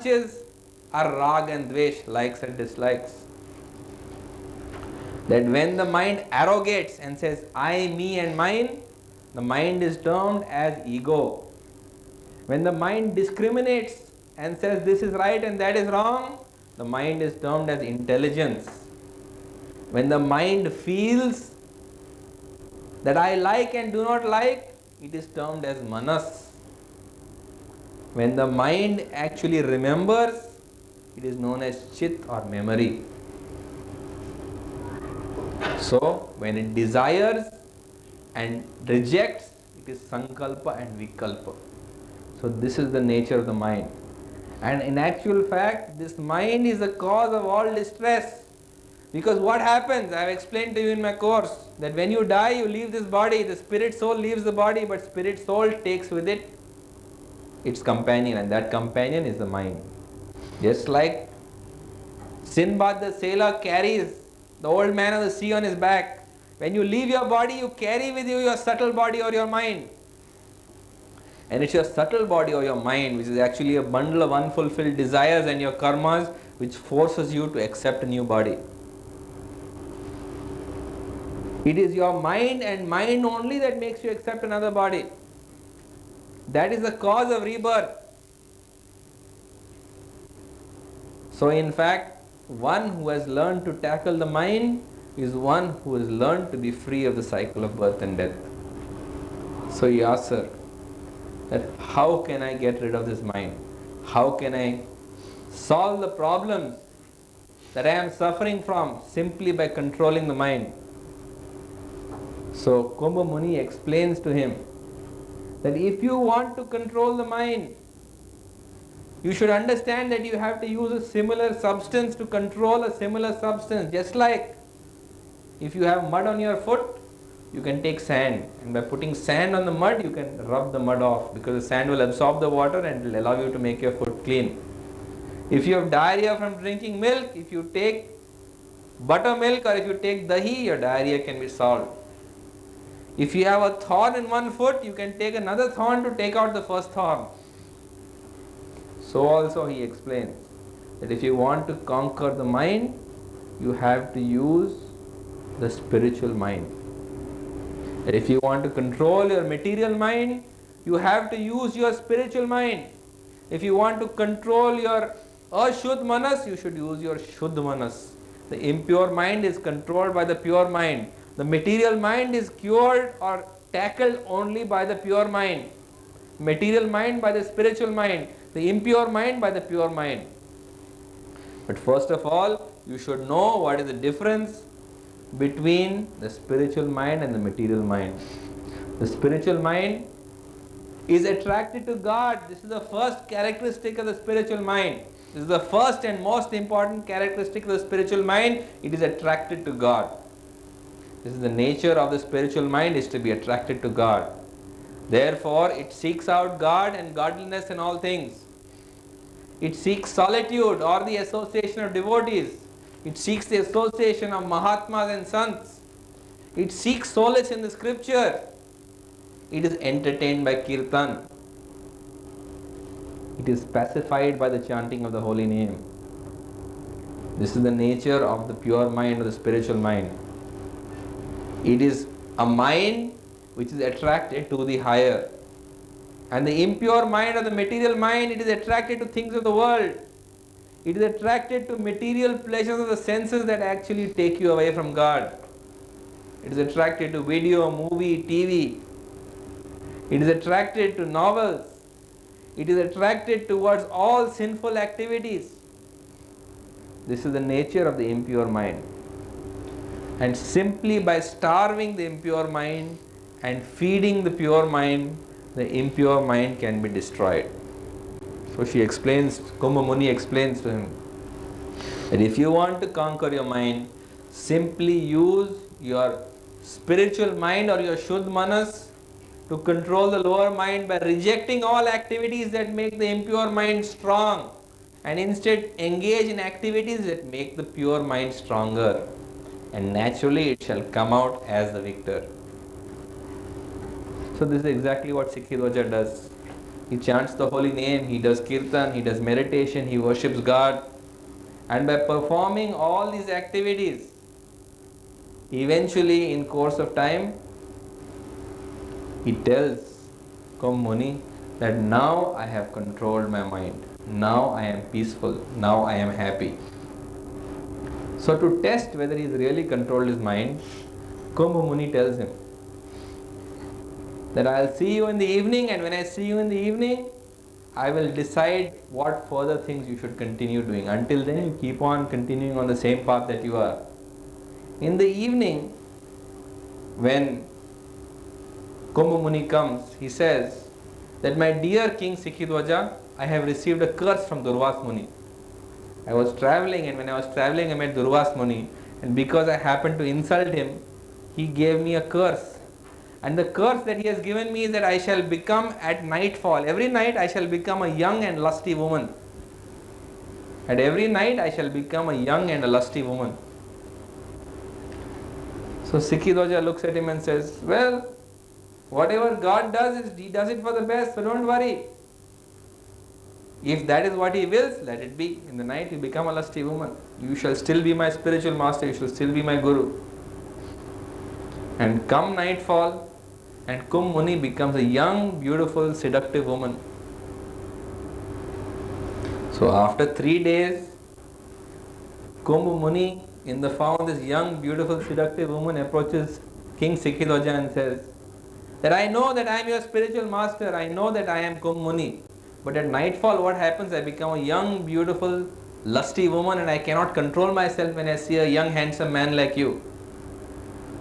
branches are rag and dvesh, likes and dislikes. That when the mind arrogates and says I, me and mine, the mind is termed as ego. When the mind discriminates and says this is right and that is wrong, the mind is termed as intelligence. When the mind feels that I like and do not like, it is termed as manas. When the mind actually remembers, it is known as chit or memory. So, when it desires and rejects, it is sankalpa and vikalpa. So, this is the nature of the mind. And in actual fact, this mind is the cause of all distress. Because what happens, I have explained to you in my course, that when you die, you leave this body, the spirit soul leaves the body, but spirit soul takes with it its companion, and that companion is the mind. Just like Sinbad the sailor carries the old man of the sea on his back. When you leave your body, you carry with you your subtle body or your mind. And it's your subtle body or your mind which is actually a bundle of unfulfilled desires and your karmas which forces you to accept a new body. It is your mind and mind only that makes you accept another body. That is the cause of rebirth. So in fact, one who has learned to tackle the mind is one who has learned to be free of the cycle of birth and death. So he asks her that how can I get rid of this mind? How can I solve the problems that I am suffering from simply by controlling the mind? So Kumbha Muni explains to him that if you want to control the mind, you should understand that you have to use a similar substance to control a similar substance. Just like if you have mud on your foot, you can take sand, and by putting sand on the mud, you can rub the mud off, because the sand will absorb the water and will allow you to make your foot clean. If you have diarrhea from drinking milk, if you take buttermilk or if you take dahi, your diarrhea can be solved. If you have a thorn in one foot, you can take another thorn to take out the first thorn. So also he explains that if you want to conquer the mind, you have to use the spiritual mind. That if you want to control your material mind, you have to use your spiritual mind. If you want to control your ashuddh manas, you should use your shuddh manas. The impure mind is controlled by the pure mind. The material mind is cured or tackled only by the pure mind. Material mind by the spiritual mind. The impure mind by the pure mind. But first of all, you should know what is the difference between the spiritual mind and the material mind. The spiritual mind is attracted to God. This is the first characteristic of the spiritual mind. This is the first and most important characteristic of the spiritual mind. It is attracted to God. This is the nature of the spiritual mind, is to be attracted to God. Therefore, it seeks out God and godliness in all things. It seeks solitude or the association of devotees. It seeks the association of Mahatmas and Sants. It seeks solace in the scripture. It is entertained by Kirtan. It is pacified by the chanting of the holy name. This is the nature of the pure mind or the spiritual mind. It is a mind which is attracted to the higher. And the impure mind or the material mind, it is attracted to things of the world. It is attracted to material pleasures of the senses that actually take you away from God. It is attracted to video, movie, TV. It is attracted to novels. It is attracted towards all sinful activities. This is the nature of the impure mind. And simply by starving the impure mind and feeding the pure mind, the impure mind can be destroyed. So she explains, Kumbha Muni explains to him that if you want to conquer your mind, simply use your spiritual mind or your Shuddh Manas to control the lower mind by rejecting all activities that make the impure mind strong, and instead engage in activities that make the pure mind stronger, and naturally it shall come out as the victor. So this is exactly what Sikhidwaja does. He chants the holy name, he does kirtan, he does meditation, he worships God. And by performing all these activities, eventually in course of time, he tells Muni that now I have controlled my mind. Now I am peaceful. Now I am happy. So to test whether he's really controlled his mind, Kumbh Muni tells him that I'll see you in the evening, and when I see you in the evening, I will decide what further things you should continue doing. Until then, you keep on continuing on the same path that you are. In the evening, when Kumbh Muni comes, he says that my dear King Sikhidwaja, I have received a curse from Durvas Muni. I was traveling, and when I was traveling I met Durvas Muni, and because I happened to insult him, he gave me a curse. And the curse that he has given me is that I shall become at nightfall, every night I shall become a young and lusty woman. At every night I shall become a young and a lusty woman. So Sikhidwaja looks at him and says, well, whatever God does, He does it for the best, so don't worry. If that is what He wills, let it be. In the night you become a lusty woman. You shall still be my spiritual master, you shall still be my guru. And come nightfall, and Kumbh Muni becomes a young, beautiful, seductive woman. So after 3 days, Kumbh Muni, in the form of this young, beautiful, seductive woman, approaches King Sikhidwaja and says that I know that I am your spiritual master, I know that I am Kumbh Muni, but at nightfall what happens? I become a young, beautiful, lusty woman, and I cannot control myself when I see a young, handsome man like you.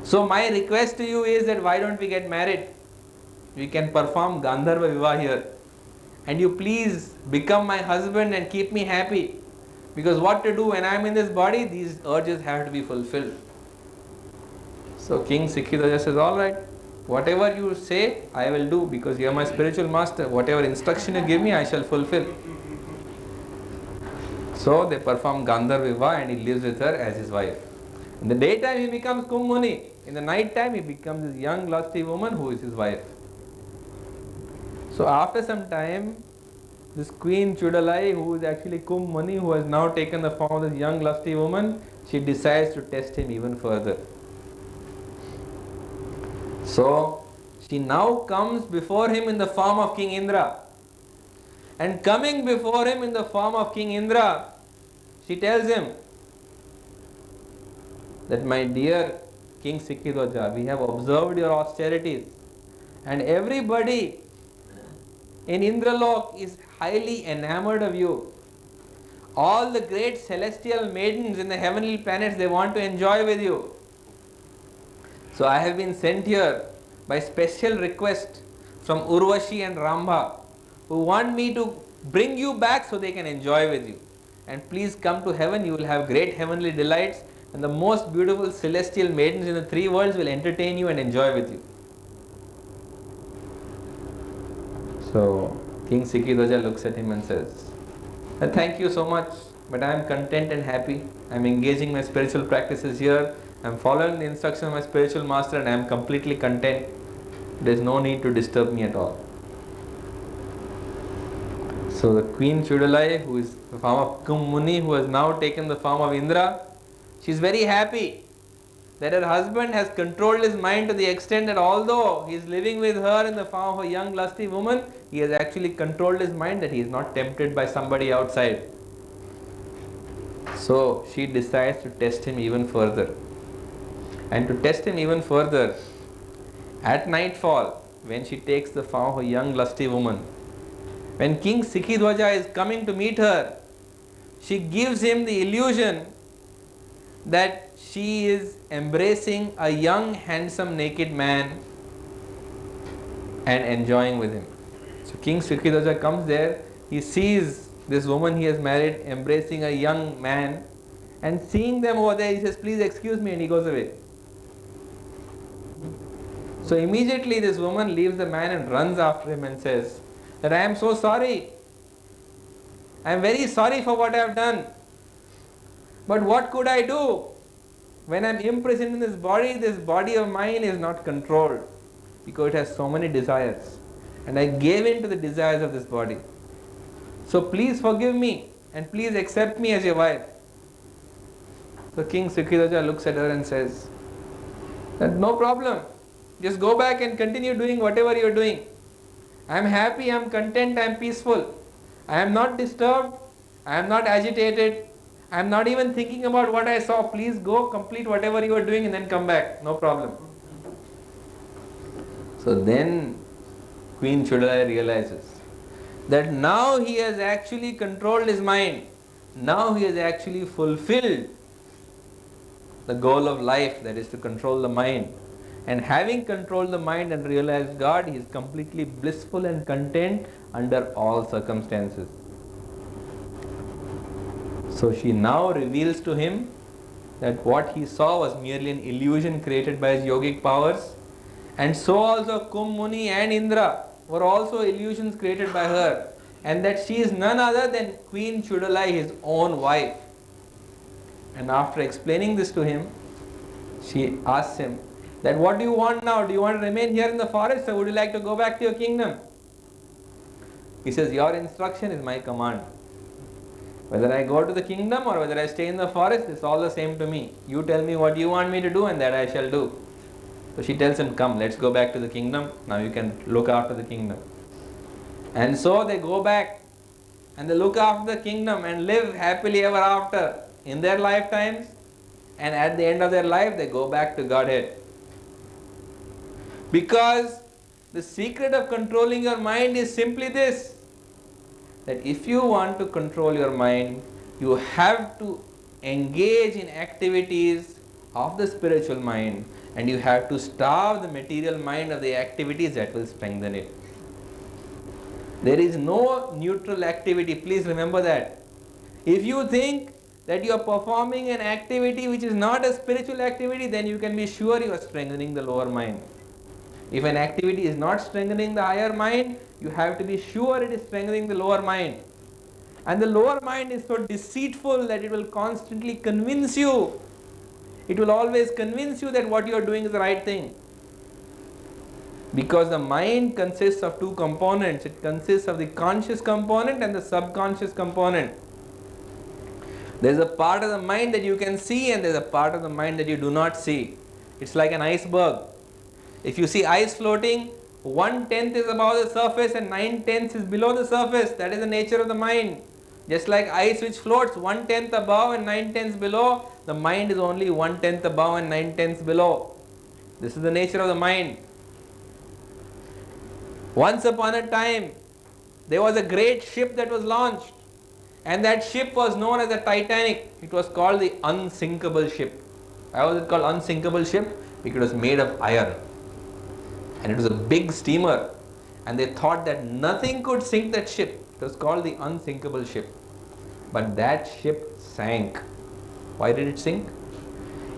So my request to you is that why don't we get married? We can perform Gandharva Vivah here. And you please become my husband and keep me happy. Because what to do when I am in this body, these urges have to be fulfilled. So King Sikhidwaja says, alright, whatever you say, I will do, because you are my spiritual master. Whatever instruction you give me, I shall fulfill. So they perform Gandharva Vivah and he lives with her as his wife. In the daytime he becomes Kumbh Muni. In the night time he becomes this young lusty woman who is his wife. So after some time, this Queen Chudalai, who is actually Kumbh Muni, who has now taken the form of this young lusty woman, she decides to test him even further. So she now comes before him in the form of King Indra. And coming before him in the form of King Indra, she tells him that my dear King Sikhidwaja, we have observed your austerities, and everybody in Indralok is highly enamored of you. All the great celestial maidens in the heavenly planets, they want to enjoy with you. So I have been sent here by special request from Urvashi and Rambha, who want me to bring you back so they can enjoy with you. And please come to heaven, you will have great heavenly delights, and the most beautiful celestial maidens in the 3 worlds will entertain you and enjoy with you. So King Sikhidwaja looks at him and says, thank you so much, but I am content and happy. I am engaging my spiritual practices here. I am following the instructions of my spiritual master, and I am completely content. There is no need to disturb me at all. So the Queen Chudalai, who is the form of Kumbh Muni, who has now taken the form of Indra, she is very happy that her husband has controlled his mind to the extent that although he is living with her in the form of a young lusty woman, he has actually controlled his mind that he is not tempted by somebody outside. So she decides to test him even further. And to test him even further, at nightfall, when she takes the form of a young lusty woman, when King Sikhidwaja is coming to meet her, she gives him the illusion that she is embracing a young, handsome, naked man and enjoying with him. So King Sikhidwaja comes there, he sees this woman he has married embracing a young man, and seeing them over there, he says, please excuse me, and he goes away. So immediately this woman leaves the man and runs after him and says that I am so sorry. I am very sorry for what I have done. But what could I do? When I am imprisoned in this body of mine is not controlled because it has so many desires. and I gave in to the desires of this body. So please forgive me and please accept me as your wife. So King Sukhiraja looks at her and says that no problem, just go back and continue doing whatever you are doing. I am happy, I am content, I am peaceful. I am not disturbed, I am not agitated, I am not even thinking about what I saw. Please go complete whatever you are doing and then come back, no problem. So then Queen Chudalai realizes that now he has actually controlled his mind. Now he has actually fulfilled the goal of life, that is to control the mind. And having controlled the mind and realized God, he is completely blissful and content under all circumstances. So she now reveals to him that what he saw was merely an illusion created by his yogic powers, and so also Kum Muni and Indra were also illusions created by her, and that she is none other than Queen Chudalai, his own wife. And after explaining this to him, she asks him that what do you want now? Do you want to remain here in the forest or would you like to go back to your kingdom? He says, your instruction is my command. Whether I go to the kingdom or whether I stay in the forest, it's all the same to me. You tell me what you want me to do and that I shall do. So she tells him, come, let's go back to the kingdom. Now you can look after the kingdom. And so they go back and they look after the kingdom and live happily ever after in their lifetimes. And at the end of their life, they go back to Godhead. Because the secret of controlling your mind is simply this, that if you want to control your mind, you have to engage in activities of the spiritual mind, and you have to starve the material mind of the activities that will strengthen it. There is no neutral activity, please remember that. If you think that you are performing an activity which is not a spiritual activity, then you can be sure you are strengthening the lower mind. If an activity is not strengthening the higher mind, you have to be sure it is strengthening the lower mind. And the lower mind is so deceitful that it will constantly convince you. It will always convince you that what you are doing is the right thing. Because the mind consists of two components. It consists of the conscious component and the subconscious component. There is a part of the mind that you can see and there is a part of the mind that you do not see. It's like an iceberg. If you see ice floating, 1/10 is above the surface and 9/10 is below the surface. That is the nature of the mind. Just like ice which floats 1/10 above and 9/10 below, the mind is only 1/10 above and 9/10 below. This is the nature of the mind. Once upon a time, there was a great ship that was launched, and that ship was known as the Titanic. It was called the unsinkable ship. Why was it called unsinkable ship? Because it was made of iron. And it was a big steamer, and they thought that nothing could sink that ship. It was called the unsinkable ship. But that ship sank. Why did it sink?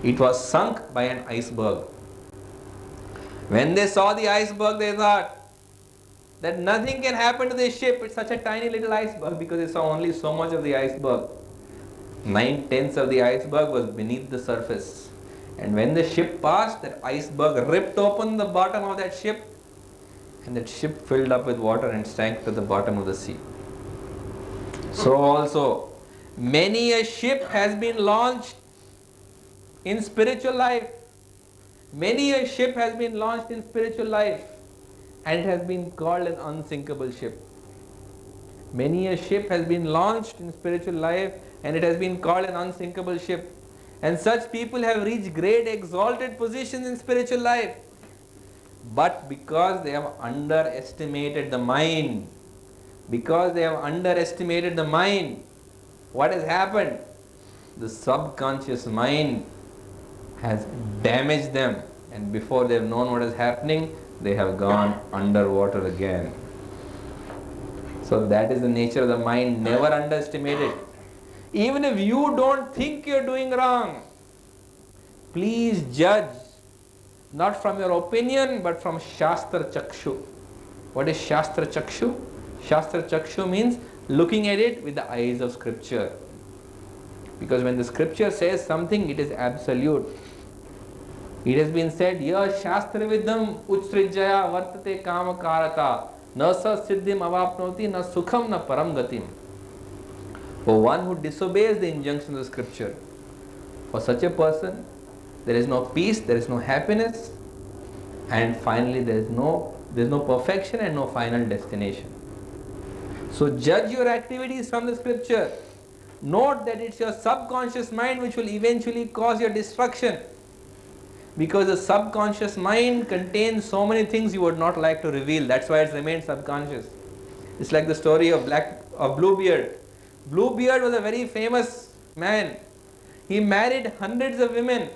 It was sunk by an iceberg. When they saw the iceberg, they thought that nothing can happen to this ship. It's such a tiny little iceberg, because they saw only so much of the iceberg. 9/10 of the iceberg was beneath the surface. And when the ship passed, that iceberg ripped open the bottom of that ship, and that ship filled up with water and sank to the bottom of the sea. So also, many a ship has been launched in spiritual life. Many a ship has been launched in spiritual life, and it has been called an unsinkable ship. Many a ship has been launched in spiritual life, and it has been called an unsinkable ship. And such people have reached great exalted positions in spiritual life. But because they have underestimated the mind, what has happened? The subconscious mind has damaged them, and before they have known what is happening, they have gone underwater again. So that is the nature of the mind. Never underestimate it. Even if you don't think you are doing wrong, please judge not from your opinion but from Shastra Chakshu. What is Shastra Chakshu? Shastra Chakshu means looking at it with the eyes of scripture. Because when the scripture says something, it is absolute. It has been said, Ya Shastra Vidam Uchsrijaya Vartate Kamakarata. Na sa siddhim avapnoti na sukham na param gatim. For one who disobeys the injunction of the scripture, for such a person, there is no peace, there is no happiness, and finally there is no perfection and no final destination. So judge your activities from the scripture. Note that it's your subconscious mind which will eventually cause your destruction, because the subconscious mind contains so many things you would not like to reveal. That's why it remains subconscious. It's like the story of Bluebeard. Bluebeard was a very famous man. He married hundreds of women,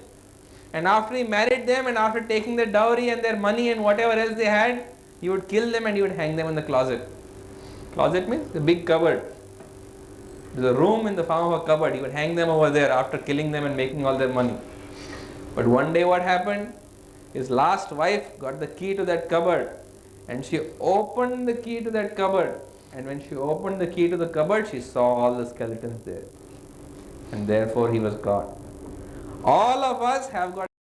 and after he married them and after taking their dowry and their money and whatever else they had, he would kill them and he would hang them in the closet. Closet means the big cupboard. There's a room in the form of a cupboard. He would hang them over there after killing them and making all their money. But one day what happened? His last wife got the key to that cupboard, and she opened the key to that cupboard, and when she opened the key to the cupboard, she saw all the skeletons there, and therefore he was God. All of us have got